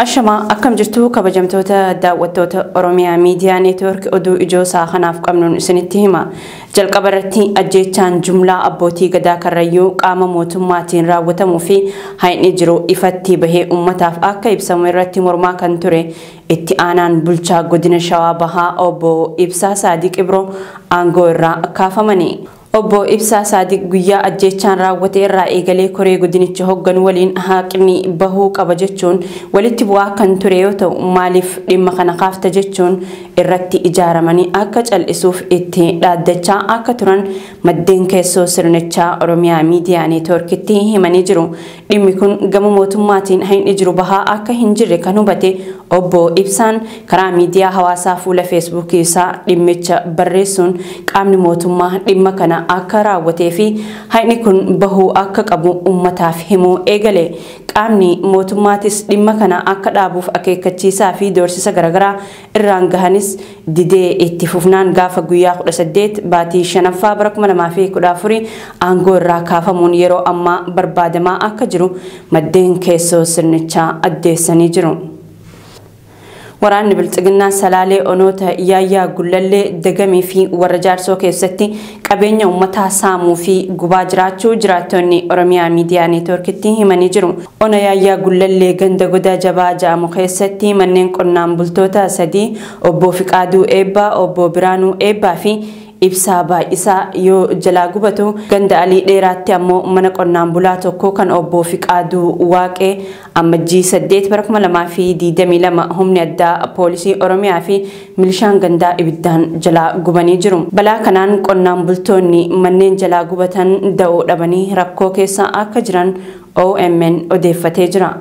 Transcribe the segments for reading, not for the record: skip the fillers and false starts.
Ashama akkam jirtu kabajamtoota daawwattoota Oromiyaa Miidiyaa Neetwoork oduu ijoo saaqanaaf qabnuun isinitti hima. Jalqabarratti ajjeechaan jumlaa abbootii gadaa Karrayyuu qaama mootummaatiin raawwatamuu fi hayni jiru ifatti bahee ummataaf akka ibsamu irratti mormaa kan ture itti aanaan bulchaa godina Shawaa Bahaa obbo Ibsaa Saadiq Ibroo aangoo irraa kaafamanii. Obbo Ibsaa Saadiq guyyaa ajjeechaan raawwate irraa eegalee koree godinicha hogganu waliin haqni bahuu qaba jechuun walitti bu'aa kan ture yoo ta'u maaliif dhimma kana kaafta jechuun irratti ijaaramanii akka cal'isuuf itti dhaaddachaa akka turan maddeen keessoo sirnichaa Oromiyaa Miidiyaa Neetwoorkitti himanii jiru. Dhimmi kun gama mootummaatiin hayni jiru bahaa akka hin jirre kan hubate obbo Ibsaan karaa miidiyaa hawaasaa fuula feesbuukii isaa dhimmicha barreessuun qaamni mootummaa dhimma kana akka raawwatee fi hayni kun bahuu akka qabu ummataaf himuu eegale. Qaamni mootummaatis dhimma kana akka dhaabuuf akeekkachiisaa fi doorsisa garagaraa irraan gahanis didee itti fufnaan gaafa guyyaa 18 baatii 5ffaa bara 2014 aangoo irraa kaafamuun yeroo ammaa barbaadamaa akka jiru maddeen keessoo sirnichaa addeessanii jiru. Waraanni Bilxiginnaa Salaalee Onoota Yaayyaa Gullallee Dagamii fi warra Jaarsoo keessatti qabeenya uummataa saamuu fi gubaa jiraachuu jiraattonni Oromiyaa Miidiyaa Neetwoorkitti himanii jiru. Ona Yaayyaa Gullallee ganda goda jabaa jaamu keessatti manneen qonnaan bultoota 3 obbo Fiqaaduu Eebbaa, obbo Biraanuu Eebbaa fi Ibsaa Baay'isaa yoo jalaa gubatu ganda Alii Dheeraatti ammoo mana qonnaan bulaa tokko kan obbo Fiqaaduu Waaqee ammajjii 8 bara 2022 humni addaa poolisii Oromiyaa fi milishaan gandaa ibiddaan jalaa gubanii jiru. Balaa kanaan qonnaan bultoonni manneen jalaa gubatan da'oo dhabanii rakkoo keessa akka jiran OMN odeeffatee jira.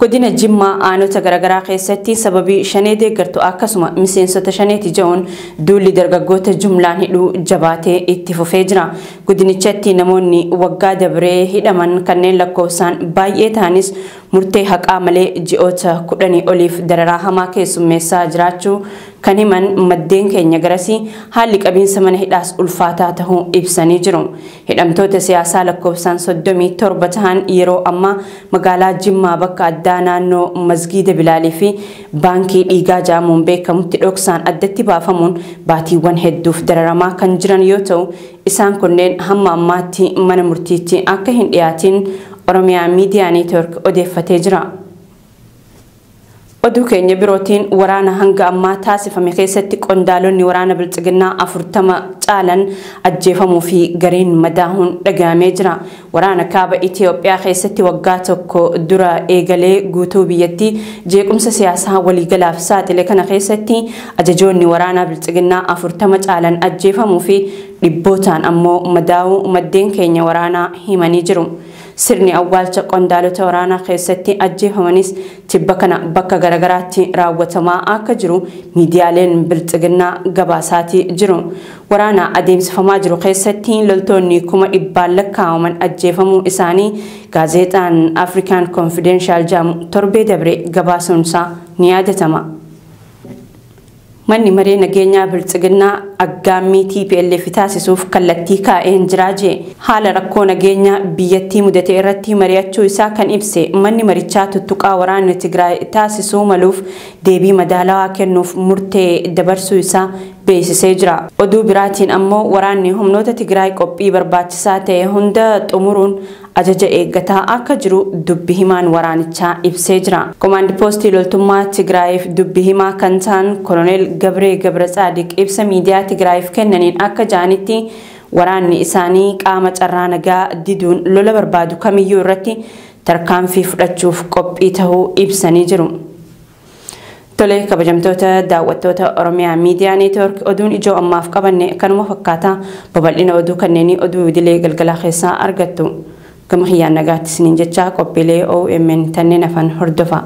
Godina Jimmaa aanota garagaraa keessatti sababii shanee deeggartu akkasuma miseensota shaneeti jedhuun duulli dargaggoota jumlaan hidhuu jabaatee itti fufee jira. Godinichatti namoonni waggaa dabree hidhaman kanneen lakkoofsaan baay'ee ta'anis murtee haqaa malee ji'oota 10 oliif dararaa hamaa keessummeessaa jiraachuu kan himan maddeen keenya garasii haalli qabiinsa mana hidhaas ulfaataa tahuu ibsanii jiru. Hidhamtoota siyaasaa lakkoofsaan 37 ta'an yeroo ammaa magaalaa Jimmaa bakka addaa naannoo Masgiida Bilaalii fi baankii dhiigaa jaamuun beekamutti dhoksaan addatti baafamuun baatiiwwan hedduuf dararamaa kan jiran yoo ta'u isaan kunneen hamma ammaatti mana murtiitti akka hin dhiyaatin Oromiyaa Miidiyaa Neetwoork odeeffatee jira. Oduu keenya birootiin waraana hanga ammaa taasifame keessatti qondaalonni waraana Bilxiginnaa 40 caalan ajjeefamuu fi gariin madaahuun dhagahamee jira. Waraana kaaba Itoophiyaa keessatti waggaa tokko dura eegalee guutuu biyyattii jeequmsa siyaasaa waliigalaaf saaxile kana keessatti ajajoonni waraana Bilxiginnaa 40 caalan ajjeefamuu fi dhibbootaan ammoo madaa'uu maddeen keenya waraanaa himanii jiru. Sirni awwaalcha qondaalota waraanaa keessatti ajjeefamanis tibba kana bakka garagaraatti raawwatamaa akka jiru miidiyaaleen Bilxiginnaa gabaasaatii jiru. Waraana adeemsifamaa jiru keessatti loltoonni 100 lakkaa'aman ajjeefamuu isaanii gaazexaan African Confidential jedhamu torbee dabre gabaasuunsaa ni yaadatama. Manni maree nageenyaa Bilxiginnaa aggaammii TPLF taasisuuf kallattii kaa'een jiraaje haala rakkoo nageenyaa biyyattii mudate irratti mari'achuu isaa kan ibse manni marichaa tuttuqaa waraanni Tigraay taasisuu maluuf deebii madaalawaa kennuuf murtee dabarsuu isaa beeksisee jira. Oduu biraatiin ammoo waraanni humnoota Tigraay qophii barbaachisaa ta'e hunda xumuruun ajaja eeggataa akka jiru dubbi himaan waraanichaa ibsee jira. Komaandi poostii loltummaa Tigraayiif dubbi himaa kan ta'an Koloneel Gabree Gabratsaadiq ibsa miidiyaa Tigraayiif kennaniin akka jaanitti waraanni isaanii qaama carraa nagaa diduun lola barbaadu kamiyyuu irratti tarkaanfii fudhachuuf qophii tahuu ibsanii jiru. Tole kabajamtoota daawwattoota Oromiyaa Miidiyaa Neetwoork oduun ijoo ammaaf qabanne kanuma fakkaata. Babal'ina oduu kanneenii oduu idilee galgala keessaa argattu. Gama hiyyaan nagaatti isiniin jechaa qophiilee OMN tanneen afaan hordofa.